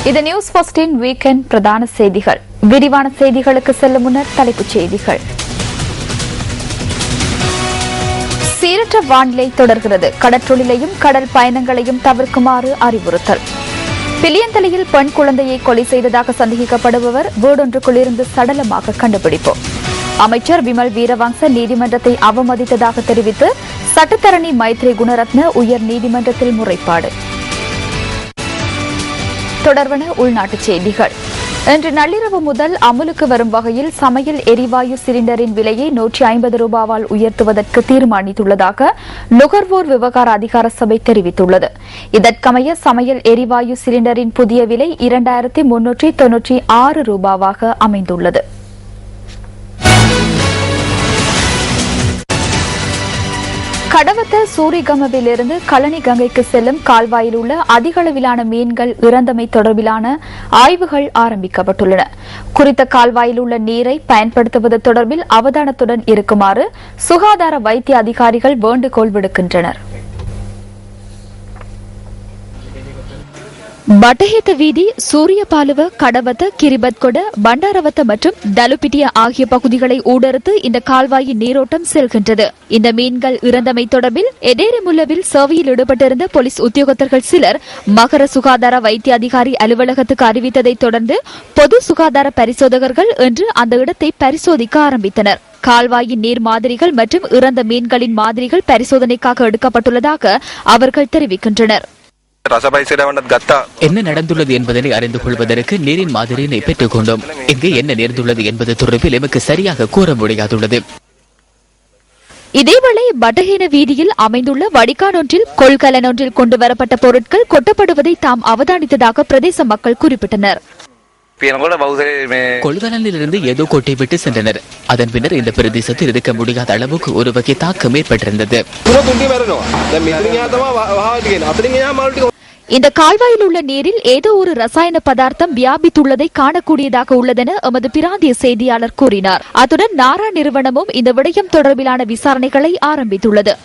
இது news ஃபர்ஸ்டின் weekend பிரதான செய்திகள். விரிவான செய்திகளுக்கு செல்லும் முன்னர் தலைப்புச் செய்திகள். சீரற்ற வானிலை தொடர்கிறது. கடற்றொழிலையும் கடல் பயணங்களையும் தவிர்க்குமாறு அறிவுறுத்தல். பில்லியந்தலையில் பெண் குழந்தையை கொலை செய்ததாக சந்தேகிக்கப்படுபவர் வீடொன்றுக்குள்ளிருந்து சடலமாக கண்டுபிடிப்பு. அமைச்சர் விமல் வீரவங்ச நீதிமன்றத்தை அவமதித்ததாக தெரிவித்து சட்டத்தரணி மைத்ரி குணரத்ன உயர் நீதிமன்றத்தில் முறைப்பாடு. தொடர்வன உள்நாட்டுச் செய்திகள். இன்று நள்ளிரவு முதல் அமலுக்கு வரும் வகையில் சமையல் எரிவாயு சிலிண்டரின் விலையை 150 ரூபாவால் உயர்த்துவதற்கு தீர்மானித்துள்ளதாக நுகர்வோர் விவகார அதிகார சபை தெரிவித்துள்ளது. இதற்கமைய சமையல் எரிவாயு சிலிண்டரின் புதிய விலை 2396 ரூபாவாக அமைந்துள்ளது. கடவத்த சூரிகமவிலிருந்து கழனி கங்கைக்கு செல்லும் கால்வாயில் உள்ள அதிக அளவிலான மீன்கள் இறந்தமை தொடர்பிலான ஆய்வுகள் ஆரம்பிக்கப்பட்டுள்ளன. குறித்த கால்வாயில் உள்ள நீரை பயன்படுத்துவது தொடர்பில் அவதானத்துடன் இருக்குமாறு சுகாதார வைத்திய அதிகாரிகள் வேண்டுகோள் விடுக்கின்றனர். பட்டஹேத்த வீதி, சூரியபாலுவ, கடவத்த, கிரிபத்கொட, பண்டாரவத்த மற்றும் தலுபிட்டிய ஆகிய பகுதிகளை ஊடறுத்து இந்த கால்வாயின் நீரோட்டம் செல்கின்றது. இந்த மீன்கள் இறந்தமை தொடர்பில் எடேரிமுல்லவில் சேவையில் ஈடுபட்டிருந்த போலீஸ் உத்தியோகத்தர்கள் சிலர் மகர சுகாதார வைத்திய அதிகாரி அலுவலகத்துக்கு அறிவித்ததை தொடர்ந்து பொது சுகாதார பரிசோதகர்கள் இன்று அந்த இடத்தை பரிசோதிக்க ஆரம்பித்தனர். கால்வாயின் நீர் மாதிரிகள் மற்றும் இறந்த மீன்களின் மாதிரிகள் பரிசோதனைக்காக எடுக்கப்பட்டுள்ளதாக அவர்கள் தெரிவிக்கின்றனர். என்ன நடந்துள்ளது என்பதனை அறிந்து கொள்வதற்கு நீரின் மாதிரியினை பெற்றுக் கொண்டோம். இங்கு என்ன நேர்ந்துள்ளது என்பது தொடர்பில் எமக்கு சரியாக கூற முடியாதுள்ளது. இதேவேளை பட்டஹேன வீதியில் அமைந்துள்ள வடிகான் ஒன்றில் கொள்கலன் ஒன்றில் கொண்டுவரப்பட்ட பொருட்கள் கொட்டப்படுவதை தாம் அவதானித்ததாக பிரதேச மக்கள் குறிப்பிட்டனர். கொள்கலனிலிருந்து ஏதோ கொட்டை விட்டு சென்றனர். அதன் பின்னர் இந்த பிரதேசத்தில் இருக்க முடியாத அளவுக்கு ஒரு வகை தாக்கம் ஏற்பட்டிருந்தது. இந்த கால்வாயில் உள்ள நீரில் ஏதோ ஒரு ரசாயன பதார்த்தம் வியாபித்துள்ளதை காணக்கூடியதாக உள்ளதென எமது பிராந்திய செய்தியாளர் கூறினார். அத்துடன் நாரா நிறுவனமும் இந்த விடயம் தொடர்பிலான விசாரணைகளை ஆரம்பித்துள்ளது.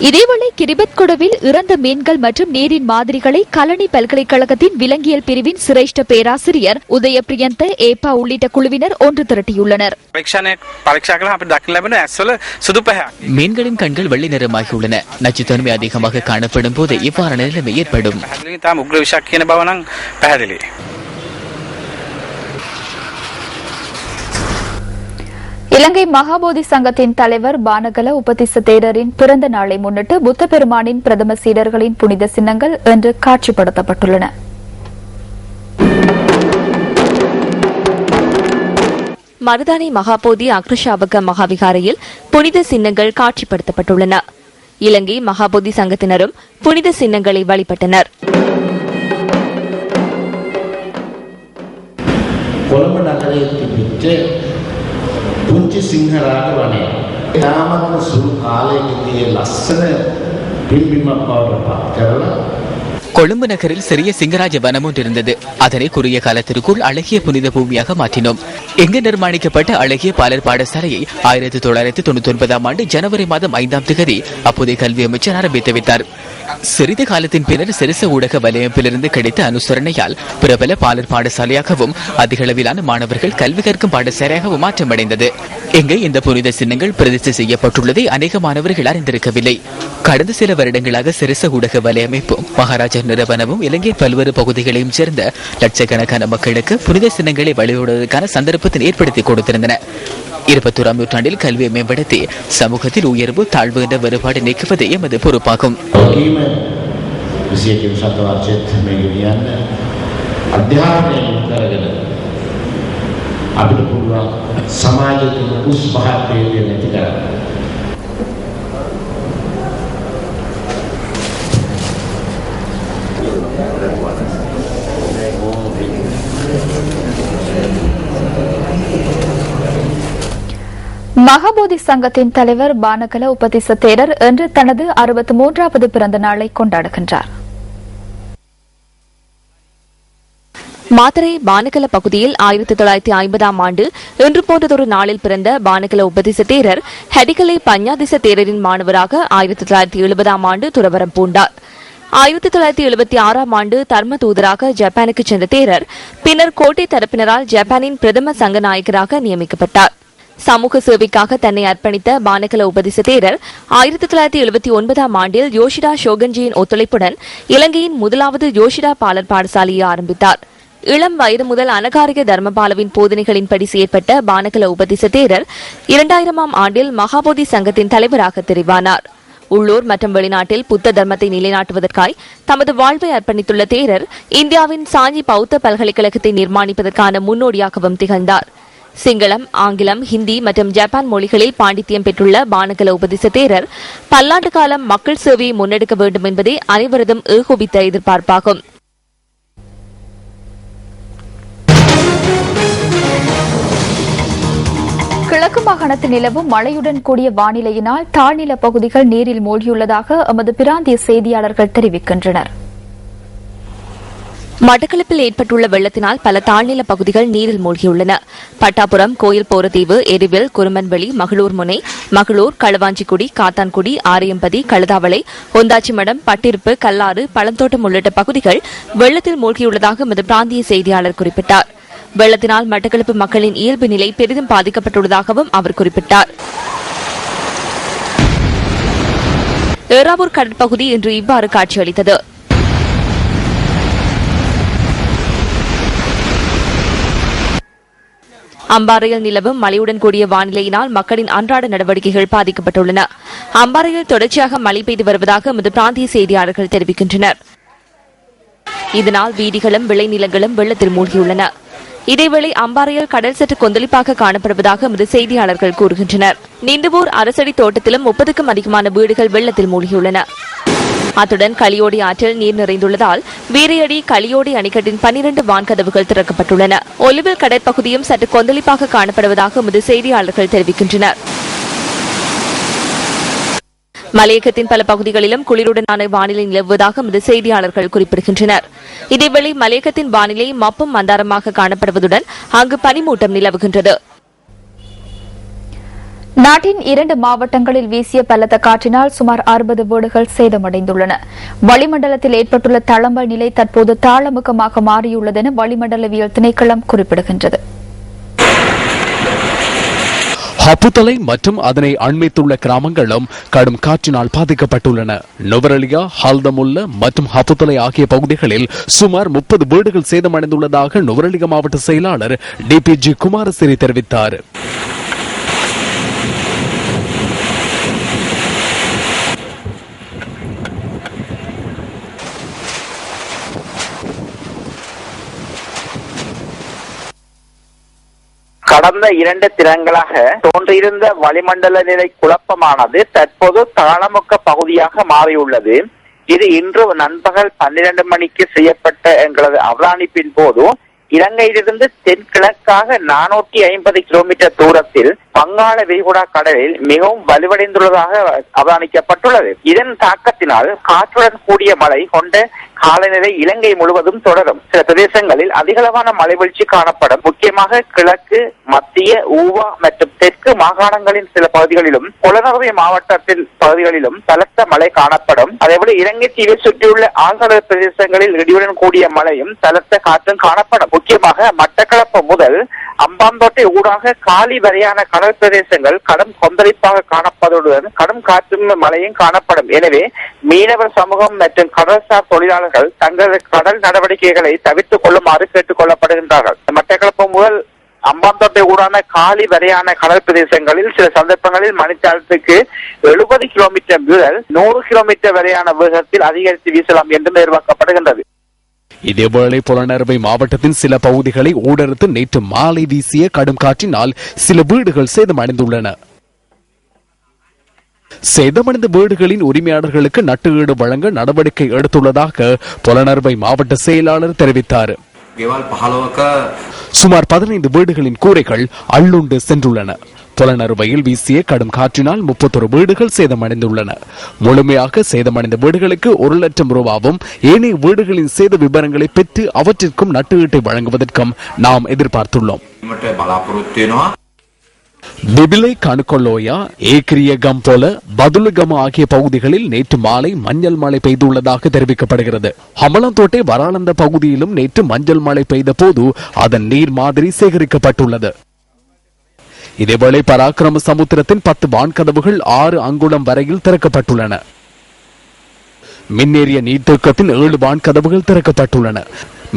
இதேவேளை கிரிபத்கொடவில் இறந்த மீன்கள் மற்றும் நீரின் மாதிரிகளை கலனி பல்கலைக்கழகத்தின் விலங்கியல் பிரிவின் சிரேஷ்ட பேராசிரியர் உதய பிரியந்த ஏப்பா உள்ளிட்ட குழுவினர் ஒன்று திரட்டியுள்ளனர். மீன்களின் கண்கள் வெள்ளை நிறமாகியுள்ளன. நச்சுத்தன்மை அதிகமாக காணப்படும் போது இவ்வாறான நிலைமை ஏற்படும். இலங்கை மகாபோதி சங்கத்தின் தலைவர் பானகல உபதிச தேரரின் பிறந்த நாளை முன்னிட்டு புத்த பெருமானின் பிரதம சீடர்களின் புனித சின்னங்கள் இன்று காட்சிப்படுத்தப்பட்டுள்ளன. மருதானை மகாபோதி அக்ரஷாபக மகாவிகாரையில் புனித சின்னங்கள் காட்சிப்படுத்தப்பட்டுள்ளன. இலங்கை மகாபோதி சங்கத்தினரும் புனித சின்னங்களை வழிபட்டனர். கொழும்பு நகரத்தை පුංචි සිංහරාජ වනය තාමත්ම සුළු කාලයකදී ලස්සන පිළිබිඹක් බවට පත් කරලා கொழும்பு நகரில் சிறிய சிங்கராஜ வனம் ஒன்று இருந்தது. அதனை குறுகிய காலத்திற்குள் அழகிய புனித பூமியாக மாற்றினோம். இங்கு நிர்மாணிக்கப்பட்ட அழகிய பாலர் பாடசாலையை 1999 ஆண்டு ஜனவரி மாதம் 5ஆம் தேதி அப்போதைய கல்வி அமைச்சர் ஆரம்பித்து வைத்தார். சிறிது காலத்தின் பின்னர் சிறுச ஊடக வலையமைப்பிலிருந்து கிடைத்த அனுசரணையால் பிரபல பாலர் பாடசாலையாகவும் அதிக அளவிலான மாணவர்கள் கல்வி கற்கும் பாடசாலையாகவும் மாற்றமடைந்தது. இங்கு இந்த புனித சின்னங்கள் பிரதிஷ்டை செய்யப்பட்டுள்ளதை அநேக மாணவர்கள் அறிந்திருக்கவில்லை. கடந்த சில வருடங்களாக சிறுச ஊடக வலையமைப்பும் மகாராஜா நிறுவனமும் இலங்கையின் பல்வேறு பகுதிகளையும் சேர்ந்த லட்சக்கணக்கான மக்களுக்கு புனித சின்னங்களை வழிபடுவதற்கான சந்தர்ப்பத்தை ஏற்படுத்தி கொடுத்திருந்தன. 21ஆம் நூற்றாண்டில் கல்வியை மேம்படுத்தி சமூகத்தில் உயர்வு தாழ்வு என்ற வேறுபாடு நீக்குவது எமது பொறுப்பாகும். மகாபோதி சங்கத்தின் தலைவர் பானகல உபதிச தேரர் இன்று தனது 63வது பிறந்த நாளை கொண்டாடுகின்றார். மாத்தறை பானகல பகுதியில் 1950ஆம் ஆண்டு இன்று போன்றதொரு நாளில் பிறந்த பானகல உபதிச தேரர் ஹெடிகலை பஞ்ஞாதிச தேரரின் மாணவராக 1970ஆம் ஆண்டு துறவரம் பூண்டார். 1976ஆம் ஆண்டு தர்ம தூதராக ஜப்பானுக்கு சென்ற தேரர் பின்னர் கோட்டை தரப்பினரால் ஜப்பானின் பிரதம சங்க நாயகராக நியமிக்கப்பட்டார். சமூக சேவைக்காக தன்னை அர்ப்பணித்த பானகல உபதிச தேரர் 1979ஆம் ஆண்டில் யோஷிடா ஷோகன்ஜியின் ஒத்துழைப்புடன் இலங்கையின் முதலாவது யோஷிடா பாலர் பாடசாலையை ஆரம்பித்தார். இளம் வயது முதல் அனகாரிக தர்மபாலவின் போதனைகளின்படி செயற்பட்ட பானகல உபதிச தேரர் 2000ஆம் ஆண்டில் மகாபோதி சங்கத்தின் தலைவராக தெரிவானார். உள்ளூர் மற்றும் வெளிநாட்டில் புத்த தர்மத்தை நிலைநாட்டுவதற்காய் தமது வாழ்வை அர்ப்பணித்துள்ள தேரர் இந்தியாவின் சாஞ்சி பௌத்த பல்கலைக்கழகத்தை நிர்மாணிப்பதற்கான முன்னோடியாகவும் திகழ்ந்தார். சிங்களம், ஆங்கிலம், ஹிந்தி மற்றும் ஜப்பான் மொழிகளில் பாண்டித்யம் பெற்றுள்ள பானகல உபதிச தேரர் பல்லாண்டு காலம் மக்கள் சேவையை முன்னெடுக்க வேண்டும் என்பதே அனைவரதும் ஏகோபித்த எதிர்பார்ப்பாகும். கிழக்கு மாகாணத்தில் நிலவும் மழையுடன் கூடிய வானிலையினால் தாழ்நில பகுதிகள் நீரில் மூழ்கியுள்ளதாக எமது பிராந்திய செய்தியாளர்கள் தெரிவிக்கின்றனர். மட்டக்களப்பில் ஏற்பட்டுள்ள வெள்ளத்தினால் பல தாழ்நில பகுதிகள் நீரில் மூழ்கியுள்ளன. பட்டாபுரம், கோயில் போரதீவு, எரிவில், குருமன்வெளி, மகளூர் முனை, மகளூர், களுவாஞ்சிக்குடி, காத்தான்குடி, ஆரியம்பதி, கழுதாவளை, ஒந்தாச்சிமடம், பட்டிருப்பு, கல்லாறு, பழந்தோட்டம் உள்ளிட்ட பகுதிகள் வெள்ளத்தில் மூழ்கியுள்ளதாக எமது பிராந்திய செய்தியாளர் குறிப்பிட்டார். வெள்ளத்தினால் மட்டக்களப்பு மக்களின் இயல்பு நிலை பெரிதும் பாதிக்கப்பட்டுள்ளதாகவும் அவர் குறிப்பிட்டார். ஏறாவூர் கடற்பகுதி இன்று இவ்வாறு காட்சியளித்தது. அம்பாறையில் நிலவும் மழையுடன் கூடிய வானிலையினால் மக்களின் அன்றாட நடவடிக்கைகள் பாதிக்கப்பட்டுள்ளன. அம்பாறையில் தொடர்ச்சியாக மழை பெய்து வருவதாக எமது பிராந்திய செய்தியாளர்கள் தெரிவிக்கின்றனர். இதனால் வீதிகளும் விளைநிலங்களும் வெள்ளத்தில் மூழ்கியுள்ளன. இதேவேளை அம்பாறையில் கடல் சற்று கொந்தளிப்பாக காணப்படுவதாக எமது செய்தியாளர்கள் கூறுகின்றனர். நிந்துவூர் அரசடி தோட்டத்திலும் 30க்கும் அதிகமான வீடுகள் வெள்ளத்தில் மூழ்கியுள்ளன. அத்துடன் களியோடி ஆற்றில் நீர் நிறைந்துள்ளதால் வீரையடி களியோடி அணைக்கட்டின் 12 வான்கதவுகள் திறக்கப்பட்டுள்ளன. ஒலிவில் கடற்பகுதியும் சற்று கொந்தளிப்பாக காணப்படுவதாக எமது செய்தியாளர்கள் தெரிவிக்கின்றனர். மலையகத்தின் பல பகுதிகளிலும் குளிருடனான வானிலை நிலவுவதாக எமது செய்தியாளர்கள் குறிப்பிடுகின்றனர். இதேவேளை மலையகத்தின் வானிலை மப்பும் மந்தாரமாக காணப்படுவதுடன் அங்கு பனிமூட்டம் நிலவுகின்றது. நாட்டின் 2 மாவட்டங்களில் வீசிய பலத்த காற்றினால் சுமார் 60 வீடுகள் சேதமடைந்துள்ளன. வளிமண்டலத்தில் ஏற்பட்டுள்ள தளம்பல் நிலை தற்போது தாளமுகமாக மாறியுள்ளதென வளிமண்டலவியல் திணைக்களம் குறிப்பிடுகின்றது. ஹப்புத்தலை மற்றும் அதனை அண்மைத்துள்ள கிராமங்களும் கடும் காற்றினால் பாதிக்கப்பட்டுள்ளன. நுவரெலியா, ஹல்தமுல்ல மற்றும் ஹப்புத்தலை ஆகிய பகுதிகளில் சுமார் 30 வீடுகள் சேதமடைந்துள்ளதாக நுவரெலியா மாவட்ட செயலாளர் DPG குமாரசிறி தெரிவித்தார். கடந்த 2 தினங்களாக தோன்றியிருந்த வளிமண்டல நிலை குழப்பமானது தற்போது தாளமுக்க பகுதியாக மாறியுள்ளது. இது இன்று நண்பகல் 12 மணிக்கு செய்யப்பட்ட எங்களது அவதானிப்பின் போது இலங்கையிலிருந்து தென்கிழக்காக 450 கிலோமீட்டர் தூரத்தில் வங்காள விரிகுடா கடலில் மிகவும் வலுவடைந்துள்ளதாக அவதானிக்கப்பட்டுள்ளது. இதன் தாக்கத்தினால் காற்றுடன் கூடிய மழை கொண்ட காலநிலை இலங்கை முழுவதும் தொடரும். சில பிரதேசங்களில் அதிகளவான மழை வீழ்ச்சி காணப்படும். முக்கியமாக கிழக்கு, மத்திய, ஊவா மற்றும் தெற்கு மாகாணங்களின் சில பகுதிகளிலும் புலனறுவை மாவட்டத்தின் பகுதிகளிலும் பலத்த மழை காணப்படும். அதேபோல இலங்கை தீவை சுற்றியுள்ள ஆழ்கடல் பிரதேசங்களில் இடியுடன் கூடிய மழையும் பலத்த காற்றும் காணப்படும். முக்கியமாக மட்டக்களப்பு முதல் அம்பாந்தோட்டை ஊடாக காலி வரையான கடல் பிரதேசங்கள் கடும் கொந்தளிப்பாக காணப்படுவதுடன் கடும் காற்றும் மழையும் காணப்படும். எனவே மீனவர் சமூகம் மற்றும் கடல்சார் தொழிலாளர்கள் தங்களது கடல் நடவடிக்கைகளை தவிர்த்துக் கொள்ளுமாறு கேட்டுக் கொள்ளப்படுகின்றார்கள். மட்டக்களப்பு முதல் அம்பாந்தோட்டை ஊடான காலி வரையான கடல் பிரதேசங்களில் சில சந்தர்ப்பங்களில் மணித்தாளத்துக்கு 70 கிலோமீட்டர் முதல் 100 கிலோமீட்டர் வரையான வேகத்தில் அதிகரித்து வீசலாம் என்றும் எதிர்பார்க்கப்படுகின்றது. இதேவேளை புலனறுவை மாவட்டத்தின் சில பகுதிகளை ஊடறுத்து நேற்று மாலை வீசிய கடும் காற்றினால் சில வீடுகள் சேதமடைந்துள்ளன. சேதமடைந்த வீடுகளின் உரிமையாளர்களுக்கு நட்டுஈடு வழங்க நடவடிக்கை எடுத்துள்ளதாக புலனறுவை மாவட்ட செயலாளர் தெரிவித்தார். சுமார் 15 வீடுகளின் கூரைகள் அள்ளுண்டு சென்றுள்ளன. புலனறுவையில் வீசிய கடும் காற்றினால் 31 வீடுகள் சேதமடைந்துள்ளன. முழுமையாக சேதமடைந்த வீடுகளுக்கு 1 லட்சம் ரூபாவும் ஏனைய வீடுகளின் சேத விவரங்களை பெற்று அவற்றிற்கும் நட்டுஈட்டை வழங்குவதற்கும் நாம் எதிர்பார்த்துள்ளோம். பிபிலை கணுக்கொல்லோயா ஏக்கிரியகம் போல பதுலுகம ஆகிய பகுதிகளில் நேற்று மாலை மஞ்சள் மழை பெய்துள்ளதாக தெரிவிக்கப்படுகிறது. ஹமலந்தோட்டை வராளந்த பகுதியிலும் நேற்று மஞ்சள் மழை பெய்த போது அதன் நீர் மாதிரி சேகரிக்கப்பட்டுள்ளது. இதேவேளை பராக்கிரம சமுத்திரத்தின் 10 வான்கதவுகள் 6 அங்குலம் வரையில் திறக்கப்பட்டுள்ளன. மின்னேறிய நீர்த்தேக்கத்தின் 7 வான்கதவுகள் திறக்கப்பட்டுள்ளன.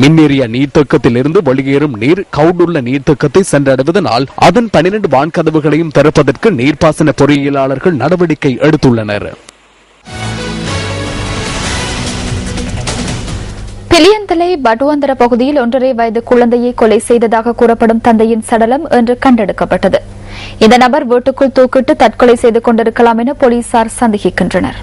மின்னேறிய நீர்த்தேக்கத்தில் இருந்து வெளியேறும் நீர் கவுடுள்ள நீர்த்தேக்கத்தை சென்றடைவதனால் அதன் 12 வான்கதவுகளையும் திறப்பதற்கு நீர்ப்பாசன பொறியியலாளர்கள் நடவடிக்கை எடுத்துள்ளனர். பிலியந்தலை பட்டுவந்தர பகுதியில் 1.5 வயது குழந்தையை கொலை செய்ததாக கூறப்படும் தந்தையின் சடலம் இன்று கண்டெடுக்கப்பட்டது. இந்த நபர் வீட்டுக்குள் தூக்கிட்டு தற்கொலை செய்து கொண்டிருக்கலாம் என போலீசார் சந்தேகிக்கின்றனர்.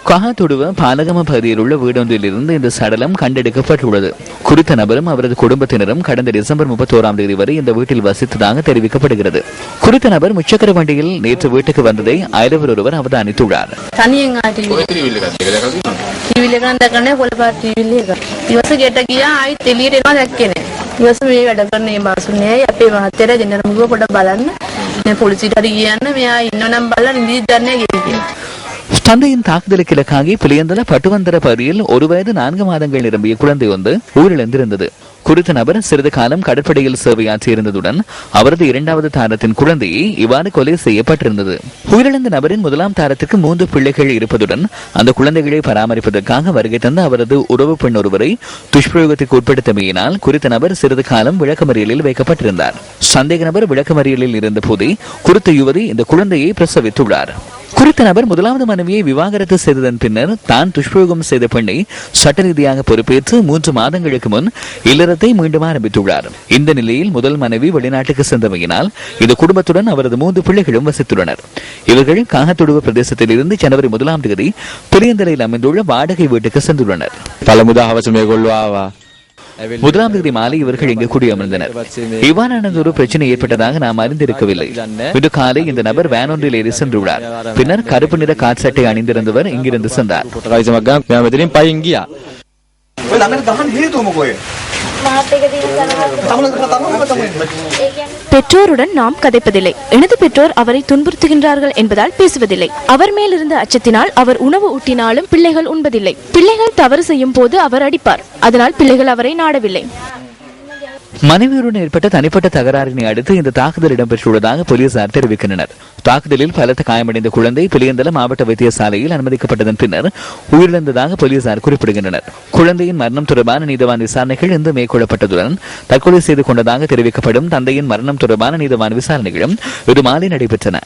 காஹத்துடுவ பாலகம பகுதியில் உள்ள வீடொன்றில் இருந்து இந்த சடலம் கண்டெடுக்கப்பட்டுள்ளது. குறித்த நபரும் அவரது குடும்பத்தினரும் கடந்த டிசம்பர் 31ஆம் தேதி வரை இந்த வீட்டில் வசித்ததாக தெரிவிக்கப்படுகிறது. குறித்த நபர் முச்சக்கர வண்டியில் நேற்று வீட்டுக்கு வந்ததை அயலவர் ஒருவர் அவதானித்துள்ளார். தந்தையின் தாக்குதலுக்கு இலக்காகி பிலியந்தல பட்டுவந்தர பகுதியில் 1 வயது 4 மாதங்கள் நிரம்பிய குழந்தை ஒன்று உயிரிழந்திருந்தது. குறித்த நபர் சிறிது காலம் கடற்படையில் சேவையாற்றியிருந்ததுடன் அவரது 2வது தாரத்தின் குழந்தையை இவ்வாறு கொலை செய்யப்பட்டிருந்தது. உயிரிழந்த நபரின் 1ஆம் தாரத்துக்கு 3 பிள்ளைகள் இருப்பதுடன் அந்த குழந்தைகளை பராமரிப்பதற்காக வருகை தந்த அவரது உறவு பெண் ஒருவரை துஷ்பிரயோகத்துக்கு உட்படுத்தமையினால் குறித்த நபர் சிறிது காலம் விளக்கமறியலில் வைக்கப்பட்டிருந்தார். சந்தேக நபர் விளக்கமறியலில் இருந்த போதே குறித்த யுவதி இந்த குழந்தையை பிரசவித்துள்ளார். குறித்த நபர் 1வது மனைவியை விவாகரத்து செய்ததன் பின்னர் தான் துஷ்பிரயோகம் செய்த பெண்ணை சட்ட ரீதியாக பொறுப்பேற்று 3 மாதங்களுக்கு முன் இல்லறத்தை மீண்டும் ஆரம்பித்துள்ளார். இந்த நிலையில் முதல் மனைவி வெளிநாட்டுக்கு சென்றமையினால் இந்த குடும்பத்துடன் அவரது 3 பிள்ளைகளும் வசித்துள்ளனர். இவர்கள் காகத்துடுவ பிரதேசத்தில் இருந்து ஜனவரி 1ஆம் தேதி பிலியந்தலையில் அமைந்துள்ள வாடகை வீட்டுக்கு சென்றுள்ளனர். 1ஆம் தேதி மாலை இவர்கள் இங்கு குடியமர்ந்தனர். இவ்வாறான ஒரு பிரச்சனை ஏற்பட்டதாக நாம் அறிந்திருக்கவில்லை. இன்று காலை இந்த நபர் வேன் ஒன்றில் ஏறி சென்றுள்ளார். பின்னர் கருப்பு நிற காட் சட்டை அணிந்திருந்தவர் இங்கிருந்து சென்றார். பெற்றோருடன் நாம் கதைப்பதில்லை. எனது பெற்றோர் அவரை துன்புறுத்துகின்றார்கள் என்பதால் பேசுவதில்லை. அவர் மேல் இருந்த அச்சத்தினால் அவர் உணவு ஊட்டினாலும் பிள்ளைகள் உண்பதில்லை. பிள்ளைகள் தவறு செய்யும் போது அவர் அடிப்பார். அதனால் பிள்ளைகள் அவரை நாடவில்லை. மனைவியுடன் ஏற்பட்ட தனிப்பட்ட தகராறினை அடுத்து இந்த தாக்குதல் இடம்பெற்றுள்ளதாக போலீசார் தெரிவிக்கின்றனர். தாக்குதலில் பலத்த காயமடைந்த குழந்தை பிலியந்தல மாவட்ட வைத்தியசாலையில் அனுமதிக்கப்பட்டதன் பின்னர் உயிரிழந்ததாக போலீசார் குறிப்பிடுகின்றனர். குழந்தையின் மரணம் தொடர்பான நீதவான் விசாரணைகள் இன்று மேற்கொள்ளப்பட்டதுடன் தற்கொலை செய்து கொண்டதாக தெரிவிக்கப்படும் தந்தையின் மரணம் தொடர்பான நீதவான் விசாரணைகளும் இன்று மாலை நடைபெற்றன.